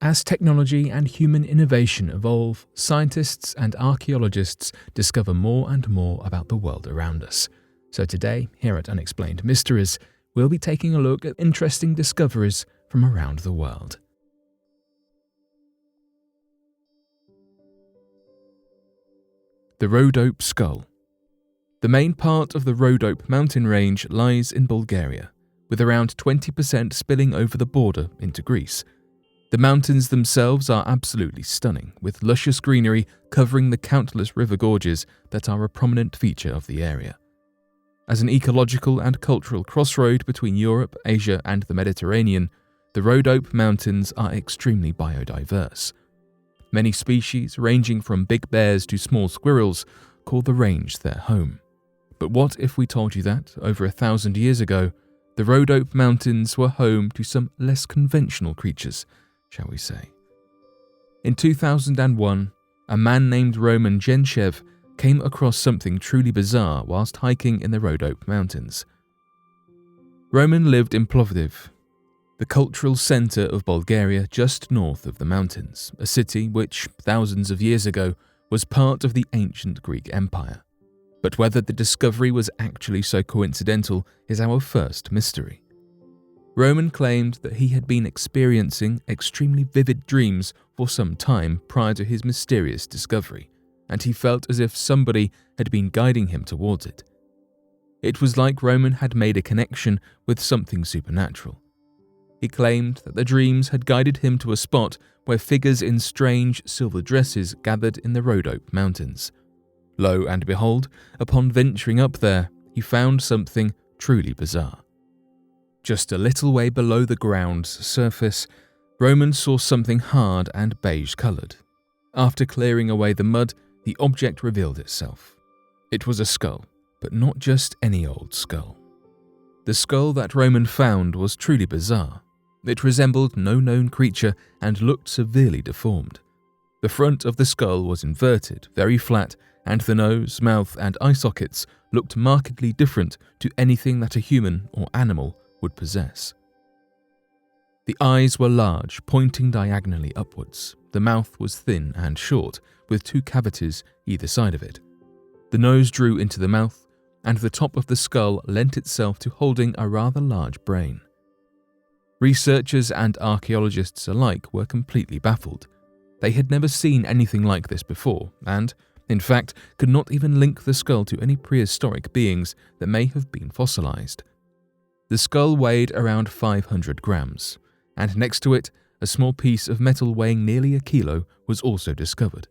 As technology and human innovation evolve, scientists and archaeologists discover more and more about the world around us. So today, here at Unexplained Mysteries, we'll be taking a look at interesting discoveries from around the world. The Rhodope Skull. The main part of the Rhodope mountain range lies in Bulgaria, with around 20% spilling over the border into Greece. The mountains themselves are absolutely stunning, with luscious greenery covering the countless river gorges that are a prominent feature of the area. As an ecological and cultural crossroad between Europe, Asia, and the Mediterranean, the Rhodope Mountains are extremely biodiverse. Many species, ranging from big bears to small squirrels, call the range their home. But what if we told you that, over 1,000 years ago, the Rhodope Mountains were home to some less conventional creatures, shall we say? In 2001, a man named Roman Genshev came across something truly bizarre whilst hiking in the Rhodope Mountains. Roman lived in Plovdiv, the cultural centre of Bulgaria just north of the mountains, a city which, thousands of years ago, was part of the ancient Greek Empire. But whether the discovery was actually so coincidental is our first mystery. Roman claimed that he had been experiencing extremely vivid dreams for some time prior to his mysterious discovery, and he felt as if somebody had been guiding him towards it. It was like Roman had made a connection with something supernatural. He claimed that the dreams had guided him to a spot where figures in strange silver dresses gathered in the Rhodope Mountains. Lo and behold, upon venturing up there, he found something truly bizarre. Just a little way below the ground's surface, Roman saw something hard and beige-coloured. After clearing away the mud, the object revealed itself. It was a skull, but not just any old skull. The skull that Roman found was truly bizarre. It resembled no known creature and looked severely deformed. The front of the skull was inverted, very flat, and the nose, mouth, and eye sockets looked markedly different to anything that a human or animal would possess. The eyes were large, pointing diagonally upwards. The mouth was thin and short, with 2 cavities either side of it. The nose drew into the mouth, and the top of the skull lent itself to holding a rather large brain. Researchers and archaeologists alike were completely baffled. They had never seen anything like this before, and, in fact, could not even link the skull to any prehistoric beings that may have been fossilized. The skull weighed around 500 grams, and next to it, a small piece of metal weighing nearly a kilo was also discovered.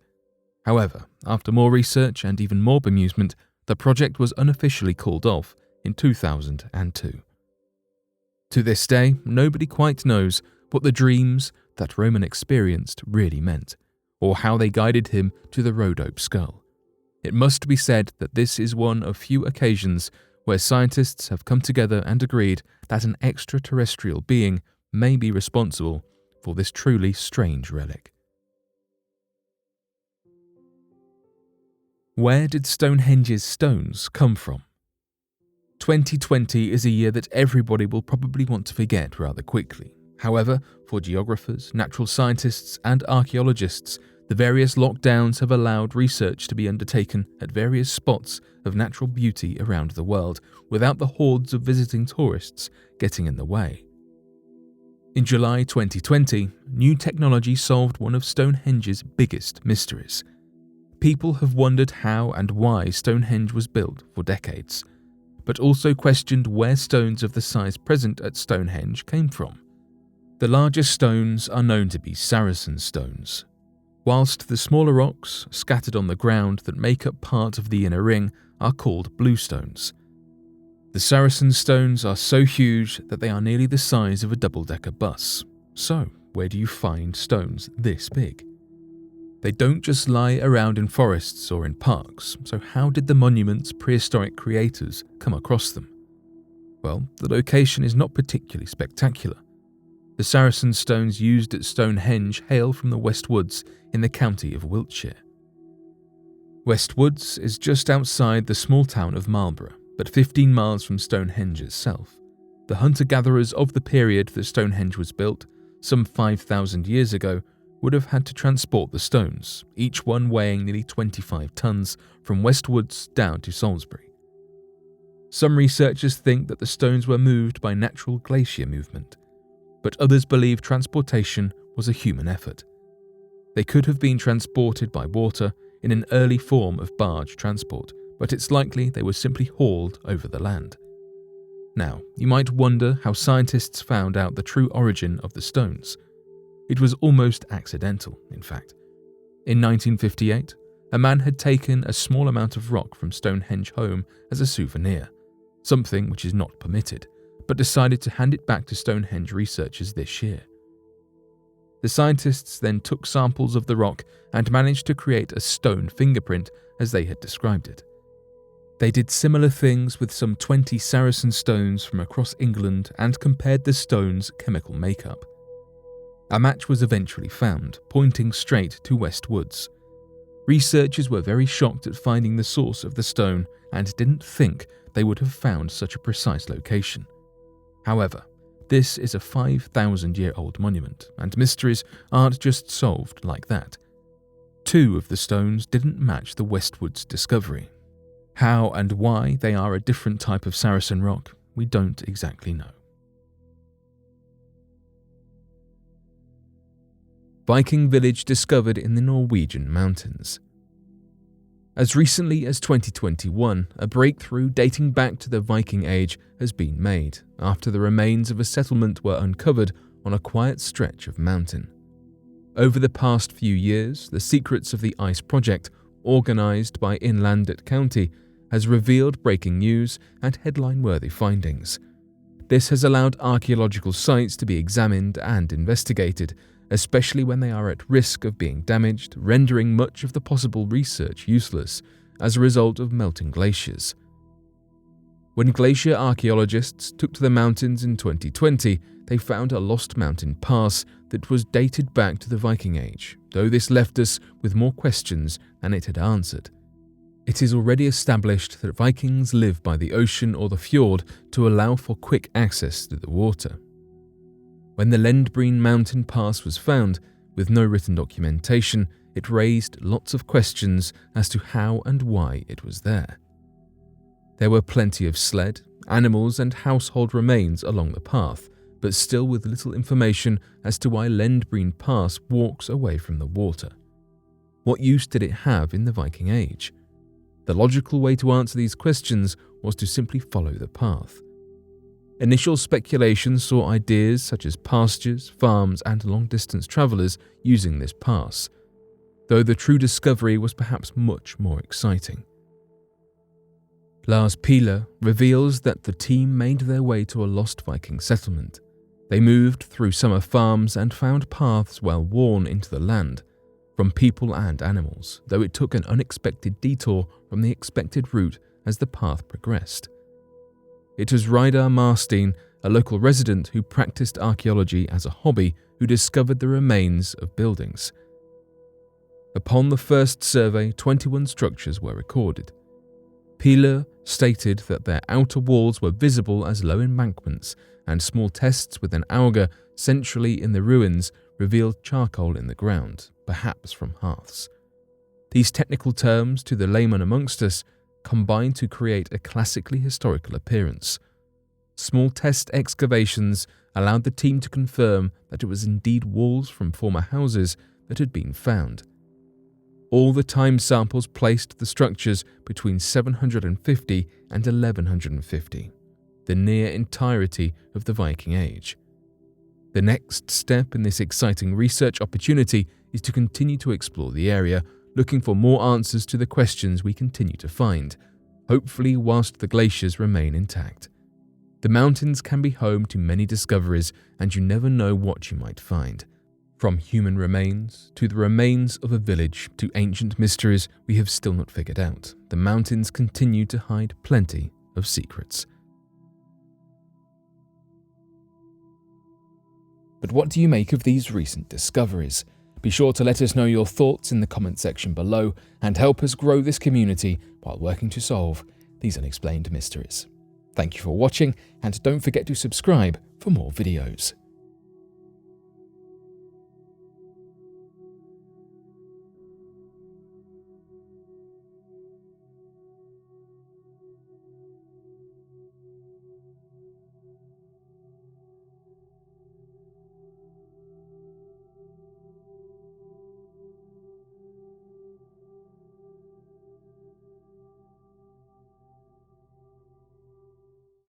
However, after more research and even more bemusement, the project was unofficially called off in 2002. To this day, nobody quite knows what the dreams that Roman experienced really meant, or how they guided him to the Rhodope skull. It must be said that this is one of few occasions where scientists have come together and agreed that an extraterrestrial being may be responsible for this truly strange relic. Where did Stonehenge's stones come from? 2020 is a year that everybody will probably want to forget rather quickly. However, for geographers, natural scientists, and archaeologists, the various lockdowns have allowed research to be undertaken at various spots of natural beauty around the world without the hordes of visiting tourists getting in the way. In July 2020, new technology solved one of Stonehenge's biggest mysteries. People have wondered how and why Stonehenge was built for decades, but also questioned where stones of the size present at Stonehenge came from. The largest stones are known to be Saracen stones, whilst the smaller rocks, scattered on the ground that make up part of the inner ring, are called bluestones. The Saracen stones are so huge that they are nearly the size of a double-decker bus. So, where do you find stones this big? They don't just lie around in forests or in parks, so how did the monument's prehistoric creators come across them? Well, the location is not particularly spectacular. The Saracen stones used at Stonehenge hail from the West Woods in the county of Wiltshire. West Woods is just outside the small town of Marlborough, but 15 miles from Stonehenge itself. The hunter-gatherers of the period that Stonehenge was built some 5,000 years ago, would have had to transport the stones, each one weighing nearly 25 tons, from Westwoods down to Salisbury. Some researchers think that the stones were moved by natural glacier movement, but others believe transportation was a human effort. They could have been transported by water in an early form of barge transport, but it's likely they were simply hauled over the land. Now, you might wonder how scientists found out the true origin of the stones. It was almost accidental, in fact. In 1958, a man had taken a small amount of rock from Stonehenge home as a souvenir, something which is not permitted, but decided to hand it back to Stonehenge researchers this year. The scientists then took samples of the rock and managed to create a stone fingerprint as they had described it. They did similar things with some 20 Saracen stones from across England and compared the stones' chemical makeup. A match was eventually found, pointing straight to Westwoods. Researchers were very shocked at finding the source of the stone and didn't think they would have found such a precise location. However, this is a 5,000-year-old monument, and mysteries aren't just solved like that. 2 of the stones didn't match the Westwoods discovery. How and why they are a different type of Saracen rock, we don't exactly know. Viking village discovered in the Norwegian mountains. As recently as 2021, a breakthrough dating back to the Viking Age has been made after the remains of a settlement were uncovered on a quiet stretch of mountain. Over the past few years, the Secrets of the Ice project, organised by Inlandet County, has revealed breaking news and headline-worthy findings. This has allowed archaeological sites to be examined and investigated, especially when they are at risk of being damaged, rendering much of the possible research useless as a result of melting glaciers. When glacier archaeologists took to the mountains in 2020, they found a lost mountain pass that was dated back to the Viking Age, though this left us with more questions than it had answered. It is already established that Vikings live by the ocean or the fjord to allow for quick access to the water. When the Lendbreen mountain pass was found, with no written documentation, it raised lots of questions as to how and why it was there. There were plenty of sled, animals and household remains along the path, but still with little information as to why Lendbreen Pass walks away from the water. What use did it have in the Viking Age? The logical way to answer these questions was to simply follow the path. Initial speculation saw ideas such as pastures, farms, and long-distance travellers using this pass, though the true discovery was perhaps much more exciting. Lars Pieler reveals that the team made their way to a lost Viking settlement. They moved through summer farms and found paths well worn into the land, from people and animals, though it took an unexpected detour from the expected route as the path progressed. It was Reidar Marstein, a local resident who practiced archaeology as a hobby, who discovered the remains of buildings. Upon the first survey, 21 structures were recorded. Pieler stated that their outer walls were visible as low embankments, and small tests with an auger centrally in the ruins revealed charcoal in the ground, perhaps from hearths. These technical terms, to the layman amongst us, combine to create a classically historical appearance. Small test excavations allowed the team to confirm that it was indeed walls from former houses that had been found. All the time samples placed the structures between 750 and 1150, the near entirety of the Viking Age. The next step in this exciting research opportunity is to continue to explore the area, looking for more answers to the questions we continue to find, hopefully whilst the glaciers remain intact. The mountains can be home to many discoveries, and you never know what you might find. From human remains to the remains of a village to ancient mysteries we have still not figured out, the mountains continue to hide plenty of secrets. But what do you make of these recent discoveries? Be sure to let us know your thoughts in the comment section below and help us grow this community while working to solve these unexplained mysteries. Thank you for watching, and don't forget to subscribe for more videos.